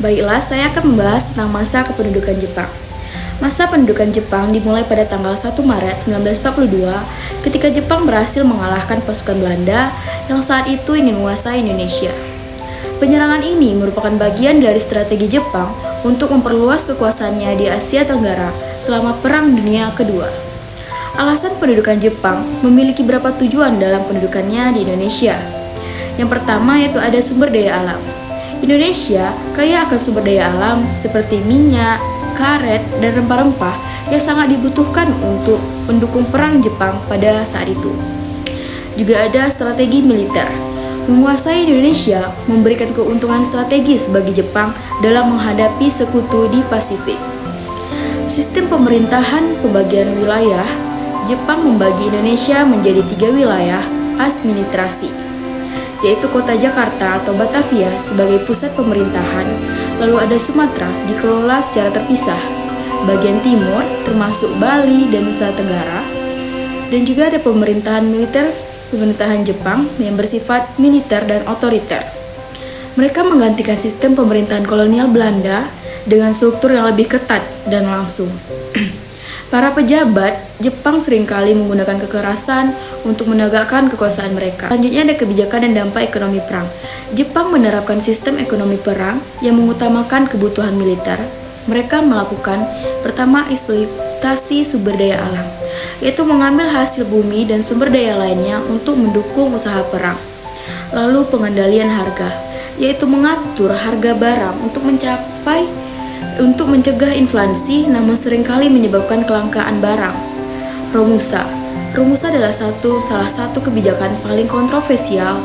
Baiklah, saya akan membahas tentang masa kependudukan Jepang. Masa pendudukan Jepang dimulai pada tanggal 1 Maret 1942 ketika Jepang berhasil mengalahkan pasukan Belanda yang saat itu ingin menguasai Indonesia. Penyerangan ini merupakan bagian dari strategi Jepang untuk memperluas kekuasaannya di Asia Tenggara selama Perang Dunia Kedua. Alasan pendudukan Jepang memiliki beberapa tujuan dalam pendudukannya di Indonesia. Yang pertama yaitu ada sumber daya alam. Indonesia kaya akan sumber daya alam seperti minyak, karet, dan rempah-rempah yang sangat dibutuhkan untuk mendukung perang Jepang pada saat itu. Juga ada strategi militer. Menguasai Indonesia memberikan keuntungan strategis bagi Jepang dalam menghadapi sekutu di Pasifik. Sistem pemerintahan pembagian wilayah, Jepang membagi Indonesia menjadi 3 wilayah administrasi, yaitu kota Jakarta atau Batavia sebagai pusat pemerintahan, lalu ada Sumatera dikelola secara terpisah, bagian timur termasuk Bali dan Nusa Tenggara, dan juga ada pemerintahan militer, pemerintahan Jepang yang bersifat militer dan otoriter. Mereka menggantikan sistem pemerintahan kolonial Belanda dengan struktur yang lebih ketat dan langsung. Para pejabat Jepang seringkali menggunakan kekerasan untuk menegakkan kekuasaan mereka. Selanjutnya ada kebijakan dan dampak ekonomi perang. Jepang menerapkan sistem ekonomi perang yang mengutamakan kebutuhan militer. Mereka melakukan pertama eksploitasi sumber daya alam, yaitu mengambil hasil bumi dan sumber daya lainnya untuk mendukung usaha perang. Lalu pengendalian harga, yaitu mengatur harga barang untuk mencegah inflasi namun seringkali menyebabkan kelangkaan barang. Romusa adalah salah satu kebijakan paling kontroversial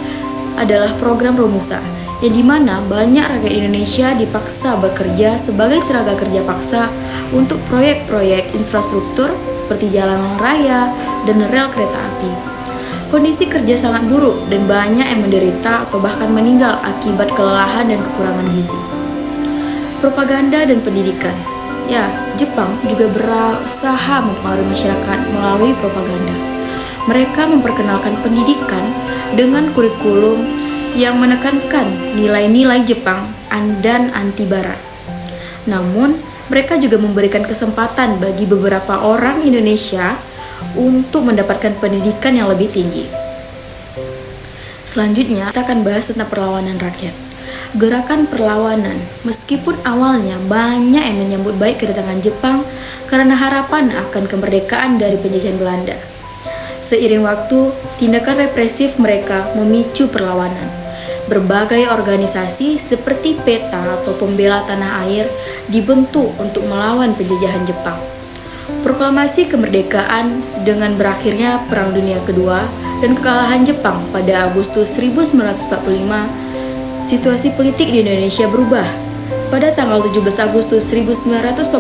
adalah program Romusa, yang dimana banyak rakyat Indonesia dipaksa bekerja sebagai tenaga kerja paksa untuk proyek-proyek infrastruktur seperti jalan raya dan rel kereta api. Kondisi kerja sangat buruk dan banyak yang menderita atau bahkan meninggal akibat kelelahan dan kekurangan gizi. Propaganda dan pendidikan. Ya, Jepang juga berusaha mempengaruhi masyarakat melalui propaganda. Mereka memperkenalkan pendidikan dengan kurikulum yang menekankan nilai-nilai Jepang dan anti Barat. Namun, mereka juga memberikan kesempatan bagi beberapa orang Indonesia untuk mendapatkan pendidikan yang lebih tinggi. Selanjutnya, kita akan bahas tentang perlawanan rakyat. Gerakan perlawanan, meskipun awalnya banyak yang menyambut baik kedatangan Jepang karena harapan akan kemerdekaan dari penjajahan Belanda. Seiring waktu, tindakan represif mereka memicu perlawanan. Berbagai organisasi seperti PETA atau Pembela Tanah Air dibentuk untuk melawan penjajahan Jepang. Proklamasi kemerdekaan dengan berakhirnya Perang Dunia Kedua dan kekalahan Jepang pada Agustus 1945, situasi politik di Indonesia berubah. Pada tanggal 17 Agustus 1945,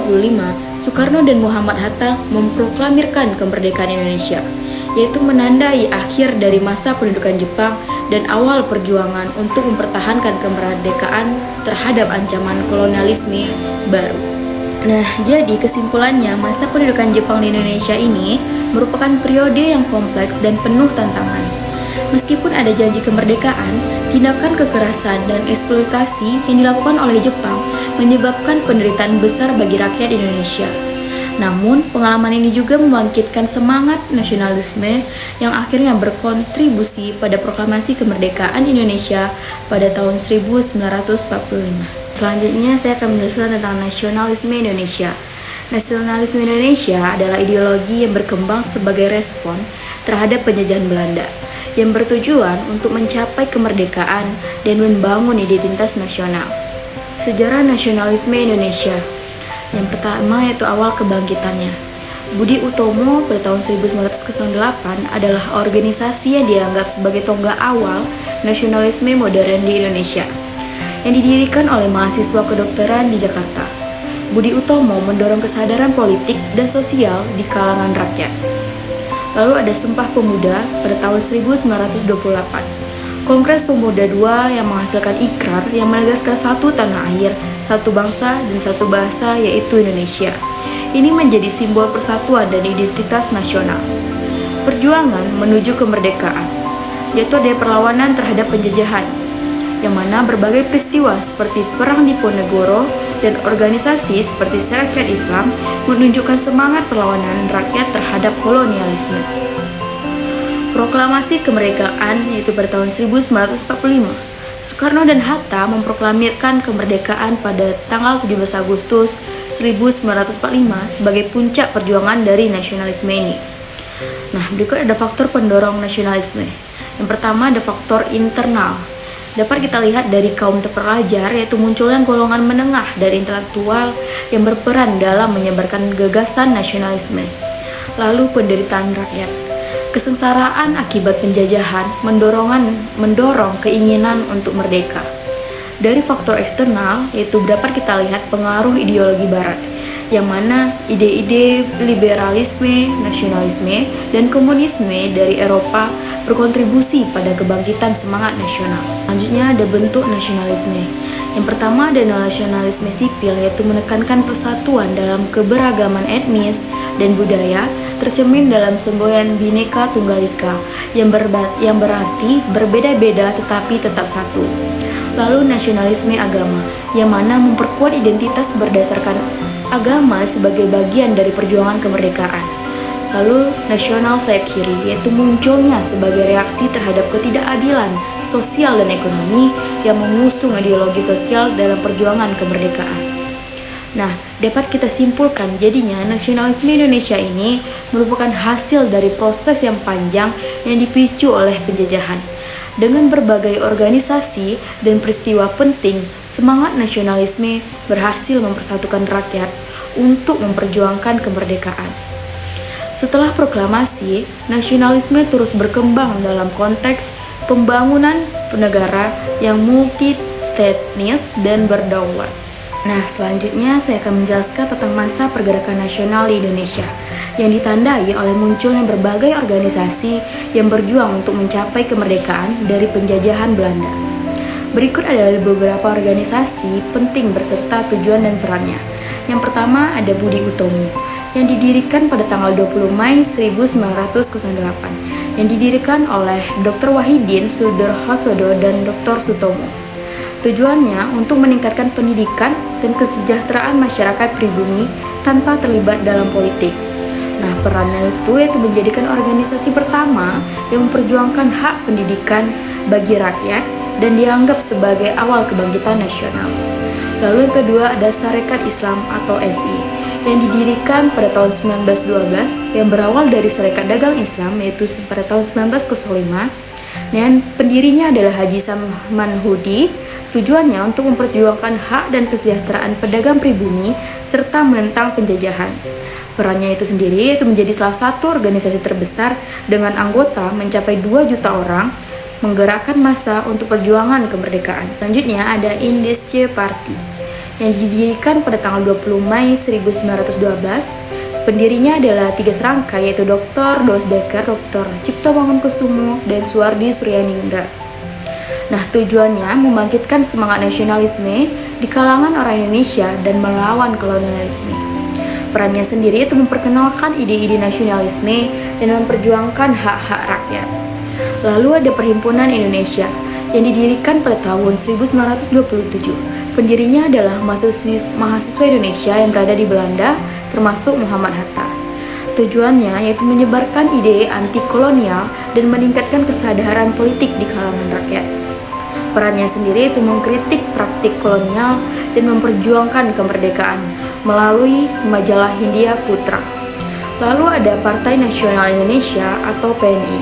Soekarno dan Muhammad Hatta memproklamirkan kemerdekaan Indonesia, yaitu menandai akhir dari masa pendudukan Jepang dan awal perjuangan untuk mempertahankan kemerdekaan terhadap ancaman kolonialisme baru. Nah, jadi kesimpulannya, masa pendudukan Jepang di Indonesia ini merupakan periode yang kompleks dan penuh tantangan. Meskipun ada janji kemerdekaan, tindakan kekerasan dan eksploitasi yang dilakukan oleh Jepang menyebabkan penderitaan besar bagi rakyat Indonesia. Namun, pengalaman ini juga membangkitkan semangat nasionalisme yang akhirnya berkontribusi pada proklamasi kemerdekaan Indonesia pada tahun 1945. Selanjutnya, saya akan menjelaskan tentang nasionalisme Indonesia. Nasionalisme Indonesia adalah ideologi yang berkembang sebagai respon terhadap penjajahan Belanda, yang bertujuan untuk mencapai kemerdekaan dan membangun identitas nasional. Sejarah nasionalisme Indonesia. Yang pertama yaitu awal kebangkitannya. Budi Utomo pada tahun 1908 adalah organisasi yang dianggap sebagai tonggak awal nasionalisme modern di Indonesia, yang didirikan oleh mahasiswa kedokteran di Jakarta. Budi Utomo mendorong kesadaran politik dan sosial di kalangan rakyat. Lalu ada Sumpah Pemuda pada tahun 1928. Kongres Pemuda II yang menghasilkan ikrar yang menegaskan satu tanah air, satu bangsa, dan satu bahasa, yaitu Indonesia. Ini menjadi simbol persatuan dan identitas nasional. Perjuangan menuju kemerdekaan, yaitu ada perlawanan terhadap penjajahan, yang mana berbagai peristiwa seperti Perang Diponegoro dan organisasi seperti Syarikat Islam menunjukkan semangat perlawanan rakyat terhadap kolonialisme. Proklamasi kemerdekaan yaitu pada tahun 1945. Soekarno dan Hatta memproklamirkan kemerdekaan pada tanggal 17 Agustus 1945 sebagai puncak perjuangan dari nasionalisme ini. Nah, berikut ada faktor pendorong nasionalisme. Yang pertama ada faktor internal. Dapat kita lihat dari kaum terpelajar, yaitu munculnya golongan menengah dari intelektual yang berperan dalam menyebarkan gagasan nasionalisme. Lalu penderitaan rakyat. Kesengsaraan akibat penjajahan mendorong keinginan untuk merdeka. Dari faktor eksternal, yaitu dapat kita lihat pengaruh ideologi barat, yang mana ide-ide liberalisme, nasionalisme, dan komunisme dari Eropa berkontribusi pada kebangkitan semangat nasional. Selanjutnya ada bentuk nasionalisme. Yang pertama ada nasionalisme sipil, yaitu menekankan persatuan dalam keberagaman etnis dan budaya, tercermin dalam semboyan Bhinneka Tunggal Ika yang berarti berbeda-beda tetapi tetap satu. Lalu nasionalisme agama, yang mana memperkuat identitas berdasarkan agama sebagai bagian dari perjuangan kemerdekaan. Lalu nasional sayap kiri, yaitu munculnya sebagai reaksi terhadap ketidakadilan sosial dan ekonomi yang mengusung ideologi sosial dalam perjuangan kemerdekaan. Nah, dapat kita simpulkan jadinya nasionalisme Indonesia ini merupakan hasil dari proses yang panjang yang dipicu oleh penjajahan. Dengan berbagai organisasi dan peristiwa penting, semangat nasionalisme berhasil mempersatukan rakyat untuk memperjuangkan kemerdekaan. Setelah proklamasi, nasionalisme terus berkembang dalam konteks pembangunan negara yang multi-etnis dan berdaulat. Nah, selanjutnya saya akan menjelaskan tentang masa pergerakan nasional di Indonesia yang ditandai oleh munculnya berbagai organisasi yang berjuang untuk mencapai kemerdekaan dari penjajahan Belanda. Berikut adalah beberapa organisasi penting beserta tujuan dan perannya. Yang pertama ada Budi Utomo yang didirikan pada tanggal 20 Mei 1908 yang didirikan oleh Dr. Wahidin Sudarsono dan Dr. Sutomo. Tujuannya untuk meningkatkan pendidikan dan kesejahteraan masyarakat pribumi tanpa terlibat dalam politik. Nah, perannya itu yaitu menjadikan organisasi pertama yang memperjuangkan hak pendidikan bagi rakyat dan dianggap sebagai awal kebangkitan nasional. Lalu yang kedua ada Syarikat Islam atau SI yang didirikan pada tahun 1912 yang berawal dari Serikat Dagang Islam yaitu pada tahun 1905 dan pendirinya adalah Haji Saman Hudi. Tujuannya untuk memperjuangkan hak dan kesejahteraan pedagang pribumi serta menentang penjajahan. Perannya itu sendiri yaitu menjadi salah satu organisasi terbesar dengan anggota mencapai 2 juta orang, menggerakkan massa untuk perjuangan kemerdekaan. Selanjutnya ada Indische Party yang didirikan pada tanggal 20 Mei 1912. Pendirinya adalah 3 serangkai yaitu Dr. Dosdeker, Dr. Cipto Mangunkusumo, dan Suwardi Suryaningrat. Nah, tujuannya membangkitkan semangat nasionalisme di kalangan orang Indonesia dan melawan kolonialisme. Perannya sendiri itu memperkenalkan ide-ide nasionalisme dan memperjuangkan hak-hak rakyat. Lalu ada Perhimpunan Indonesia yang didirikan pada tahun 1927. Pendirinya adalah mahasiswa Indonesia yang berada di Belanda, termasuk Muhammad Hatta. Tujuannya yaitu menyebarkan ide anti kolonial dan meningkatkan kesadaran politik di kalangan rakyat. Perannya sendiri itu mengkritik praktik kolonial dan memperjuangkan kemerdekaan melalui majalah Hindia Putra. Lalu ada Partai Nasional Indonesia atau PNI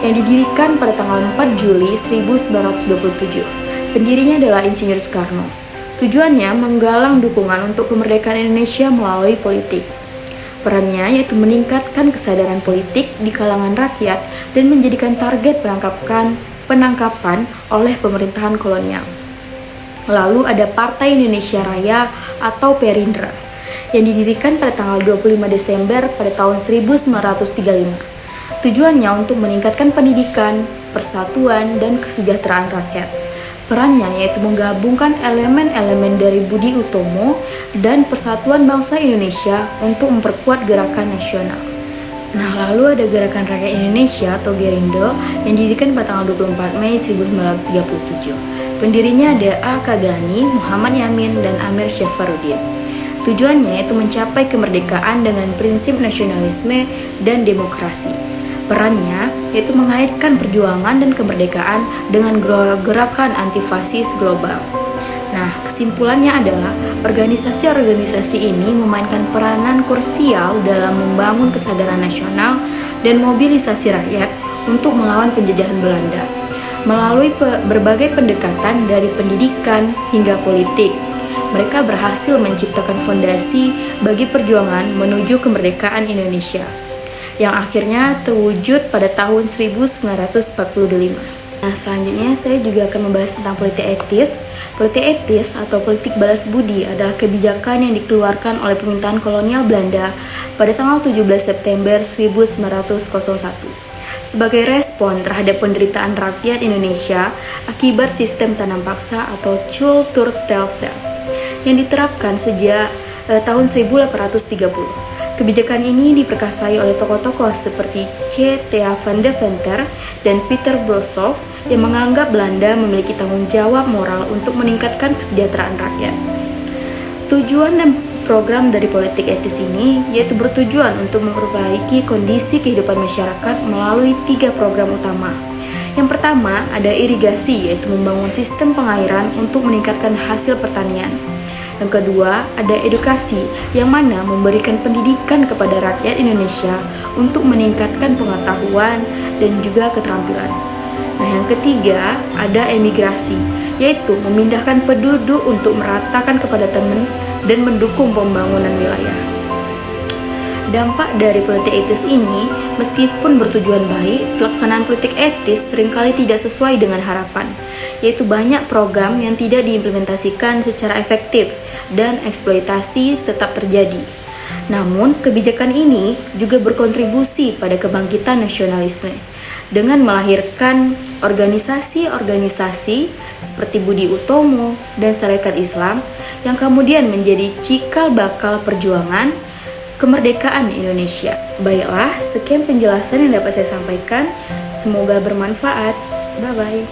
yang didirikan pada tanggal 4 Juli 1927. Pendirinya adalah Insinyur Soekarno. Tujuannya menggalang dukungan untuk kemerdekaan Indonesia melalui politik. Perannya yaitu meningkatkan kesadaran politik di kalangan rakyat dan menjadikan target penangkapan oleh pemerintahan kolonial. Lalu ada Partai Indonesia Raya atau Perindra yang didirikan pada tanggal 25 Desember pada tahun 1935. Tujuannya untuk meningkatkan pendidikan, persatuan, dan kesejahteraan rakyat. Perannya yaitu menggabungkan elemen-elemen dari Budi Utomo dan Persatuan Bangsa Indonesia untuk memperkuat gerakan nasional. Nah, lalu ada Gerakan Rakyat Indonesia atau Gerindo yang didirikan pada tanggal 24 Mei 1937. Pendirinya ada A.K. Ghani, Muhammad Yamin, dan Amir Syafaruddin. Tujuannya itu mencapai kemerdekaan dengan prinsip nasionalisme dan demokrasi. Perannya yaitu mengaitkan perjuangan dan kemerdekaan dengan gerakan anti-fasis global. Nah, kesimpulannya adalah organisasi-organisasi ini memainkan peranan krusial dalam membangun kesadaran nasional dan mobilisasi rakyat untuk melawan penjajahan Belanda. Melalui berbagai pendekatan dari pendidikan hingga politik, mereka berhasil menciptakan fondasi bagi perjuangan menuju kemerdekaan Indonesia, yang akhirnya terwujud pada tahun 1945. Nah, selanjutnya saya juga akan membahas tentang politik etis. Politik etis atau politik balas budi adalah kebijakan yang dikeluarkan oleh pemerintahan kolonial Belanda pada tanggal 17 September 1901 sebagai respon terhadap penderitaan rakyat Indonesia akibat sistem tanam paksa atau Kulturstelsel yang diterapkan sejak tahun 1830. Kebijakan ini diperkasai oleh tokoh-tokoh seperti C.T. van Deventer dan Peter Broshoff yang menganggap Belanda memiliki tanggung jawab moral untuk meningkatkan kesejahteraan rakyat. Tujuan dan program dari politik etis ini yaitu bertujuan untuk memperbaiki kondisi kehidupan masyarakat melalui 3 program utama. Yang pertama ada irigasi, yaitu membangun sistem pengairan untuk meningkatkan hasil pertanian. Yang kedua ada edukasi, yang mana memberikan pendidikan kepada rakyat Indonesia untuk meningkatkan pengetahuan dan juga keterampilan. Nah, yang ketiga ada emigrasi, yaitu memindahkan penduduk untuk meratakan kepadatan dan mendukung pembangunan wilayah. Dampak dari politik etis ini, meskipun bertujuan baik, pelaksanaan politik etis seringkali tidak sesuai dengan harapan, yaitu banyak program yang tidak diimplementasikan secara efektif dan eksploitasi tetap terjadi. Namun, kebijakan ini juga berkontribusi pada kebangkitan nasionalisme dengan melahirkan organisasi-organisasi seperti Budi Utomo dan Sarekat Islam yang kemudian menjadi cikal bakal perjuangan kemerdekaan Indonesia. Baiklah, sekian penjelasan yang dapat saya sampaikan. Semoga bermanfaat. Bye-bye.